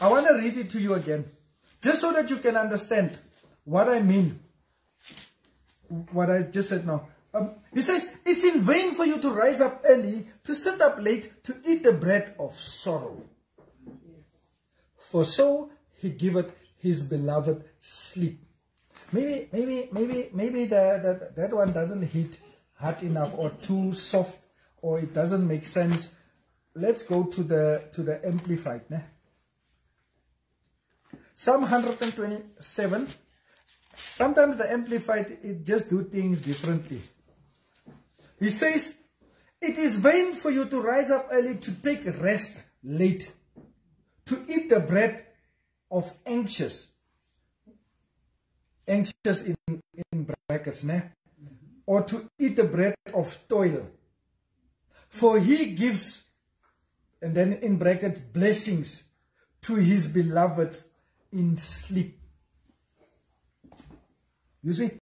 I want to read it to you again, just so that you can understand what I mean, what I just said now. He says, it's in vain for you to rise up early, to sit up late, to eat the bread of sorrow. For so he giveth his beloved sleep. Maybe that one doesn't hit hard enough, or too soft, or it doesn't make sense. Let's go to the Amplified. Ne? Psalm 127. Sometimes the Amplified, it just do things differently. He says, it is vain for you to rise up early, to take rest late, to eat the bread of anxious in brackets, ne? Or to eat the bread of toil. For he gives, and then in brackets, blessings to his beloved in sleep. You see?